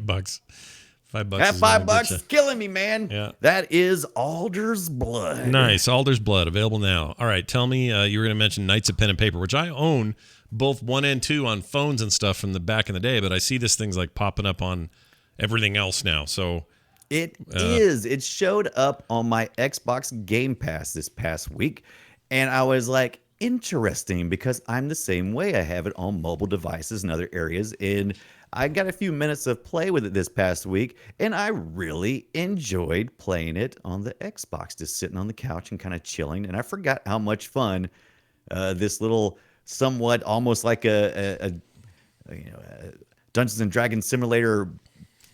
$5. That is gonna $5 get is killing me, man. Yeah. That is Alder's Blood. you. Nice. Alder's Blood available now. All right, tell me you were going to mention Knights of Pen and Paper, which I own both 1 and 2 on phones and stuff from the back in the day, but I see this thing's like popping up on everything else now. So It is. It showed up on my Xbox Game Pass this past week, and I was like, interesting, because I'm the same way. I have it on mobile devices and other areas, and I got a few minutes of play with it this past week, and I really enjoyed playing it on the Xbox, just sitting on the couch and kind of chilling. And I forgot how much fun this little, somewhat almost like a Dungeons and Dragons simulator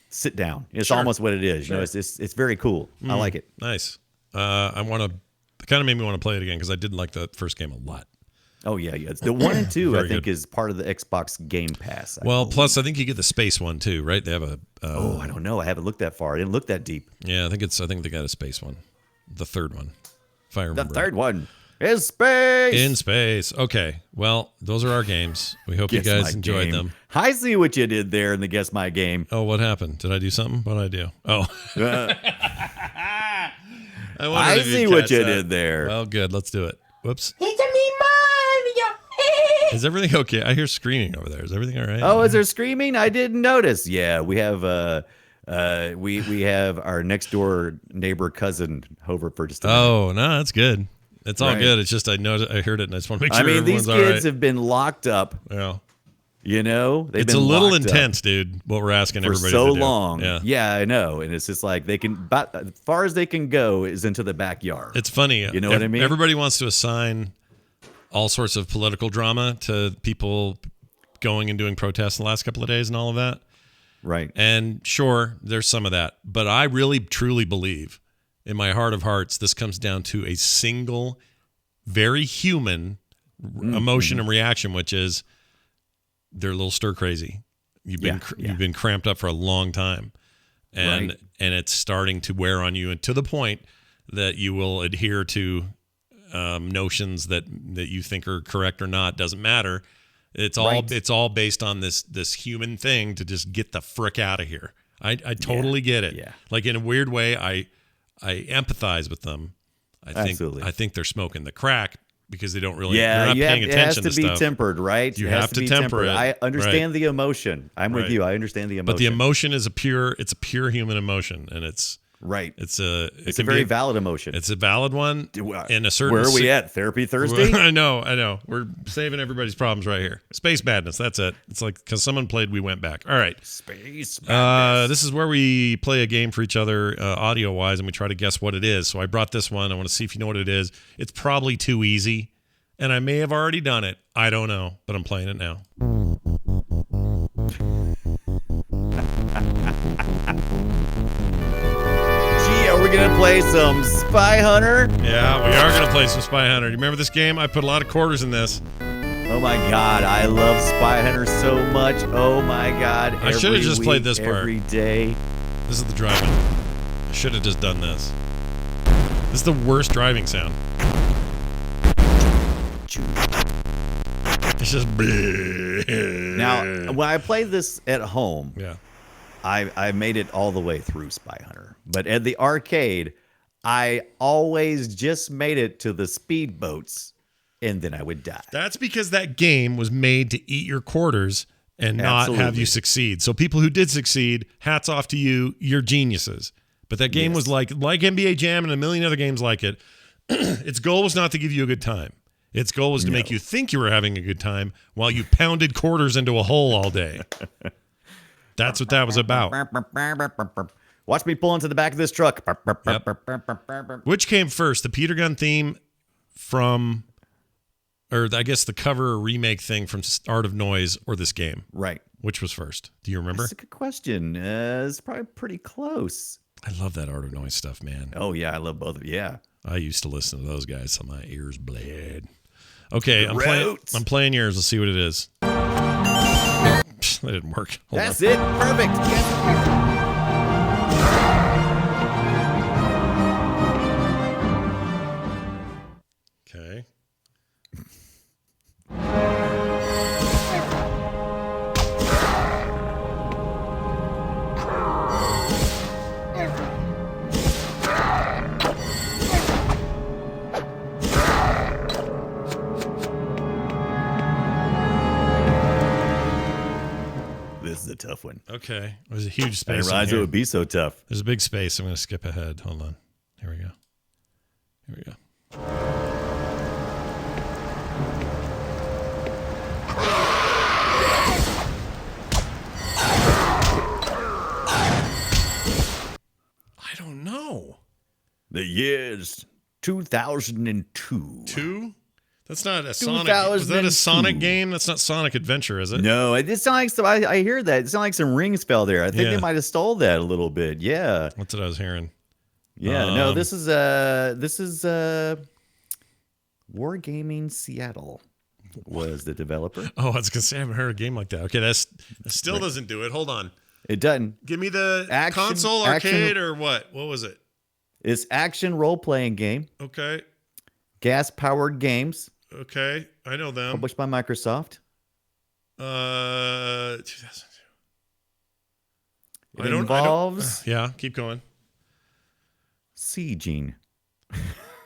sit down. It's Sure. almost what it is. You know, it's very cool. I like it. nice. It kind of made me want to play it again because I did like the first game a lot. Oh yeah, yeah. It's the 1 and 2, I Very think, good. is part of the Xbox Game Pass. I Well, believe. plus I think you get the space one too, right? They have a. Oh, I don't know. I haven't looked that far. I didn't look that deep. Yeah, I think they got a space one, the third one, if I The remember. third one is space. In space. Okay. Well, those are our games. We hope Guess you my guys enjoyed game. them. I see what you did there in the Guess My Game. Oh, what happened? Did I do something? What did I do? Oh, Uh, I, wondered I if you'd see what catch you that. did there. Well, good. Let's do it. Whoops. It's a me Mario. Is everything okay? I hear screaming over there. Is everything all right? Oh, is there screaming? I didn't notice. Yeah, we have we have our next door neighbor cousin over for just a minute. Oh, no, that's good. It's all Right. good. It's just I heard it, and I just want to make I sure mean, these everyone's all kids right. have been locked up. Yeah. You know, they've It's been a little locked up intense, dude. What we're asking for everybody so to do. long. Yeah. I know, and it's just like they can. About as far as they can go is into the backyard. It's funny. You know what I mean? Everybody wants to assign all sorts of political drama to people going and doing protests in the last couple of days and all of that. right. And sure, there's some of that. But I really, truly believe in my heart of hearts, this comes down to a single, very human emotion and reaction, which is they're a little stir crazy. You've been Yeah, you've been cramped up for a long time. And Right. and it's starting to wear on you, and to the point that you will adhere to notions that you think are correct or not. Doesn't matter. It's all Right. it's all based on this human thing to just get the frick out of here. I totally get it. Yeah. Like in a weird way, I empathize with them. Absolutely. I think they're smoking the crack because they don't really Yeah, they're not you have, paying it has attention to to be stuff. tempered, right? You It has have to be temper tempered. it. I understand the emotion. I'm with Right. you. I understand the emotion. But the emotion is a pure human emotion, and it's right? it It's a can very be valid emotion. it's a valid one in a certain Where are we si- at? Therapy Thursday? I know. We're saving everybody's problems right here. Space madness. That's it. It's like because someone played, we went back. All right. Space. This is where we play a game for each other, audio wise, and we try to guess what it is. So I brought this one. I want to see if you know what it is. It's probably too easy, and I may have already done it. I don't know, but I'm playing it now. Gee, are we gonna play some Spy Hunter? Yeah, we are going to play some Spy Hunter. Do you remember this game? I put a lot of quarters in this. Oh my God, I love Spy Hunter so much. Oh my God, I should've every just played week, this part. every day. This is the driving. I should have just done this. This is the worst driving sound. It's just Now, when I played this at home, yeah. I made it all the way through Spy Hunter. But at the arcade, I always just made it to the speedboats and then I would die. That's because that game was made to eat your quarters and not have Absolutely. you succeed. So people who did succeed, hats off to you. You're geniuses. But that game was like NBA Jam and a million other games like it. Its goal was not to give you a good time. Its goal was to make you think you were having a good time while you pounded quarters into a hole all day. That's what that was about. Watch me pull into the back of this truck. Which came first, the Peter Gunn theme from, or I guess the cover or remake thing from Art of Noise, or this game? Right. Which was first? Do you remember? That's a good question. It's probably pretty close. I love that Art of Noise stuff, man. Oh, yeah. I love both of you. Yeah. I used to listen to those guys till my ears bled. Okay, I'm Groats. playing yours. Let's see what it is. That didn't work. Hold That's on. it. Perfect. Yes. Okay. This is a tough one. Okay. There's a huge I space. didn't in realize it here. would be so tough. There's a big space. I'm going to skip ahead. Hold on. Here we go. Here we go. I don't know. The year's 2002. Two? That's not a Sonic. Is that a 2002. Sonic game? That's not Sonic Adventure, is it? No, it sounds like some, I hear that. It sounds like some ring spell there. I think Yeah. they might have stole that a little bit. Yeah. That's what I was hearing. Yeah. No, this is Wargaming Seattle was the developer. Oh, I was gonna say I haven't heard a game like that. Okay, that still doesn't do it. Hold on. It doesn't. Give me the Action- console, action- arcade, or what? What was it? It's action role playing game, Okay, gas powered games, okay, I know them. published by Microsoft. 2002. It involves Yeah, keep going. sieging.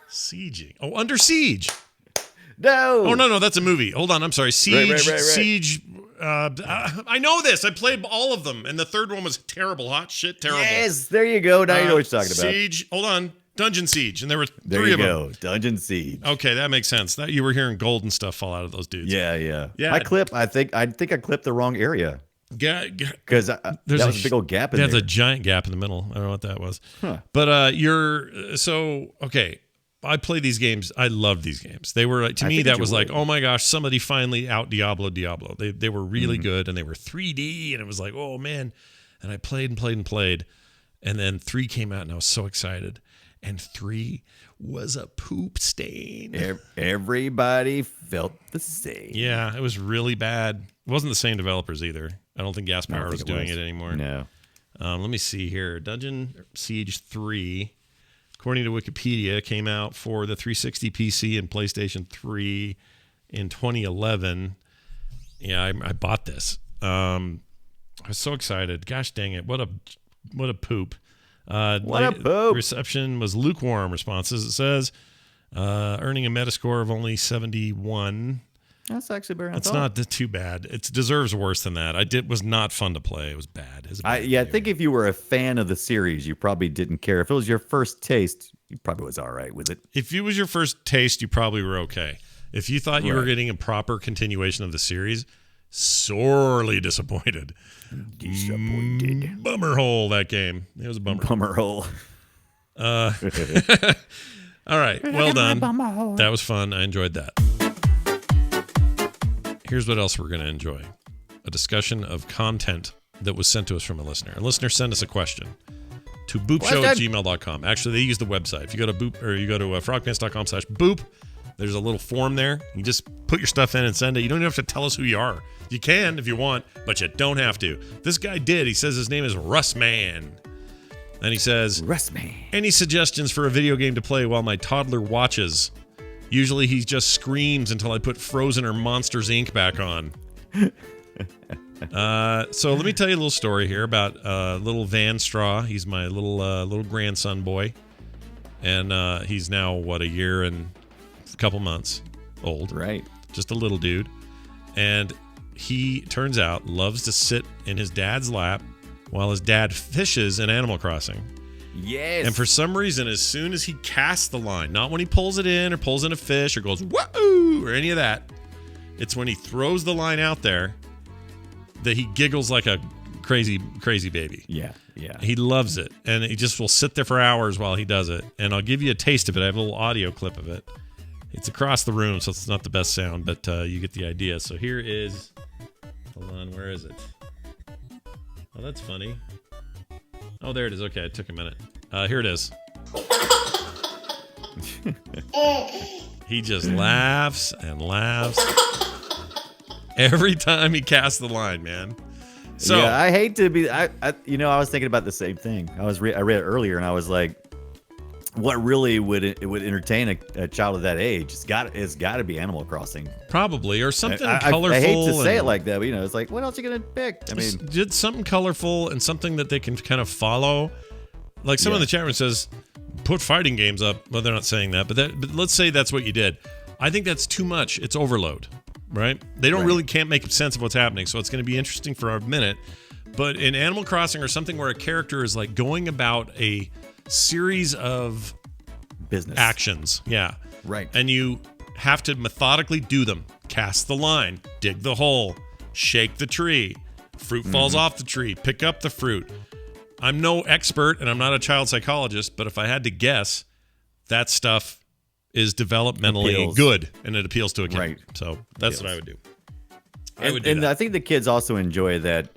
Sieging. Oh, Under Siege. No. Oh no, that's a movie. Hold on, I'm sorry. Siege. right. Siege. I know this. I played all of them, and the third one was terrible. Hot shit, terrible. Yes, there you go. Now you know what you're talking about. Siege. Hold on. Dungeon Siege, and there were There three you of them. go. Dungeon Siege. Okay, that makes sense. That you were hearing gold and stuff fall out of those dudes. Yeah, yeah. Yeah. I think I clipped the wrong area because There's that was a big old gap in There's there. a giant gap in the middle. I don't know what that was. Huh. But okay. I play these games. I love these games. They were to I me think that you was like, would. oh my gosh, somebody finally out Diablo. They were Mm-hmm. really good, and they were 3D, and it was like, oh man. And I played and played and played, and then 3 came out, and I was so excited. And 3 was a poop stain. Everybody felt the same. Yeah, it was really bad. It wasn't the same developers either. I don't think Gas I don't Power was think it doing was. it anymore. No. Let me see here. Dungeon Siege 3, according to Wikipedia, came out for the 360 PC and PlayStation 3 in 2011. Yeah, I bought this. I was so excited. Gosh dang it. What a poop. What a poop. Reception was lukewarm responses. It says earning a Metascore of only 71. That's actually better than I It's thought. not too bad. It deserves worse than that. Was not fun to play. It was bad. It was a bad I video think if you were a fan of the series, you probably didn't care. If it was your first taste, you probably was all right with it. If it was your first taste, you probably were okay. If you thought you were Right. getting a proper continuation of the series, sorely disappointed. Disappointed. Bummer hole, that game. It was a bummer. Bummer hole. All right. Well done. That was fun. I enjoyed that. Here's what else we're going to enjoy. A discussion of content that was sent to us from a listener. A listener sent us a question to boopshow@gmail.com. Actually, they use the website. If you go to frogpants.com/boop, there's a little form there. You just put your stuff in and send it. You don't even have to tell us who you are. You can if you want, but you don't have to. This guy did. He says his name is Russ Man. And he says, Rustman. any suggestions for a video game to play while my toddler watches? Usually he just screams until I put Frozen or Monsters Inc. back on. So let me tell you a little story here about little Van Straw. He's my little grandson boy. And he's now, a year and a couple months. old. Right. Just a little dude. And he, turns out, loves to sit in his dad's lap while his dad fishes in Animal Crossing. Yes. And for some reason, as soon as he casts the line, not when he pulls it in or pulls in a fish or goes, whoa, or any of that, it's when he throws the line out there that he giggles like a crazy baby. Yeah. He loves it. And he just will sit there for hours while he does it. And I'll give you a taste of it. I have a little audio clip of it. It's across the room, so it's not the best sound, but you get the idea. So here is, hold on, where is it? Oh, that's funny. Oh, there it is. Okay, it took a minute. Here it is. He just laughs and laughs every time he casts the line, man. So yeah, I hate to be. I was thinking about the same thing. I read it earlier, and I was like, what really would entertain a child of that age? It's got to be Animal Crossing. probably, or something I colorful. hate to say it and- like that, but it's like, what else are you gonna pick? I mean, did something colorful and something that they can kind of follow. Like someone in the chat room says, put fighting games up. Well, they're not saying that, but let's say that's what you did. I think that's too much. It's overload, right? They don't really can't make sense of what's happening. So it's going to be interesting for a minute. But in Animal Crossing or something where a character is like going about a series of business actions. Yeah. Right. And you have to methodically do them. Cast the line, dig the hole, shake the tree, fruit falls off the tree, pick up the fruit. I'm no expert and I'm not a child psychologist, but if I had to guess, that stuff is developmentally Appeals. good and it appeals to a kid. Right. So that's what I would do. And I think the kids also enjoy that.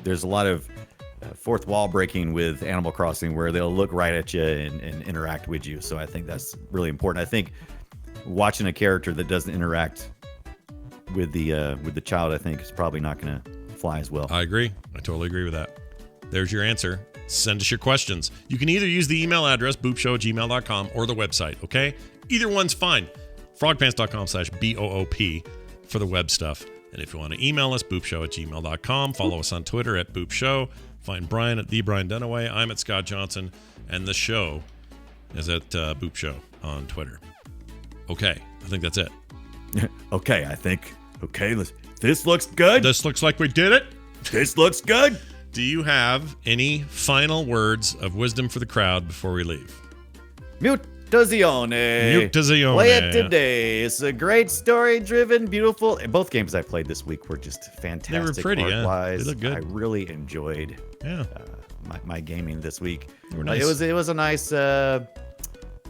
There's a lot of fourth wall breaking with Animal Crossing where they'll look right at you and interact with you. So I think that's really important. I think watching a character that doesn't interact with the child, I think, is probably not going to fly as well. I agree. I totally agree with that. There's your answer. Send us your questions. You can either use the email address, boopshow@gmail.com, or the website, okay? Either one's fine. frogpants.com/BOOP for the web stuff. And if you want to email us, boopshow@gmail.com. Follow us on Twitter @boopshow. Find Brian at the Brian Dunaway. I'm at Scott Johnson. And the show is at Boop Show on Twitter. Okay. I think that's it. Okay, this looks good. This looks like we did it. This looks good. Do you have any final words of wisdom for the crowd before we leave? Mutazione. Mutazione. Play it today. It's a great story-driven, beautiful. Both games I played this week were just fantastic. They were pretty, yeah. art-wise. They look good. I really enjoyed my gaming this week. They were nice. It was a nice. I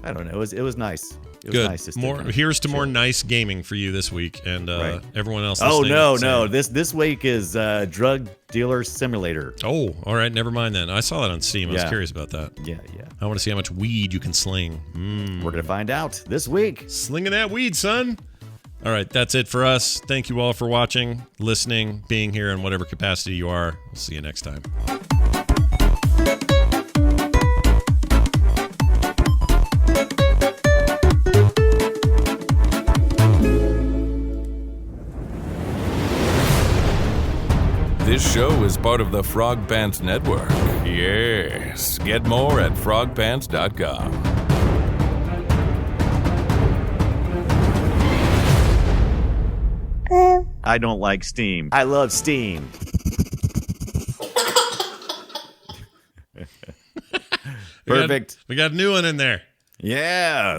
don't know. It was nice. It was Good. nice just to More. kind of Here's to chill. more nice gaming for you this week, and Right. everyone else. Oh listening, no! same. This week is Drug Dealer Simulator. Oh, all right. Never mind then. I saw that on Steam. I was Yeah. curious about that. Yeah. I want to see how much weed you can sling. We're gonna find out this week. Slinging that weed, son. All right, that's it for us. Thank you all for watching, listening, being here in whatever capacity you are. We'll see you next time. This show is part of the Frog Pants Network. Yes. Get more at frogpants.com. I don't like Steam. I love Steam. Perfect. We got a new one in there. Yeah.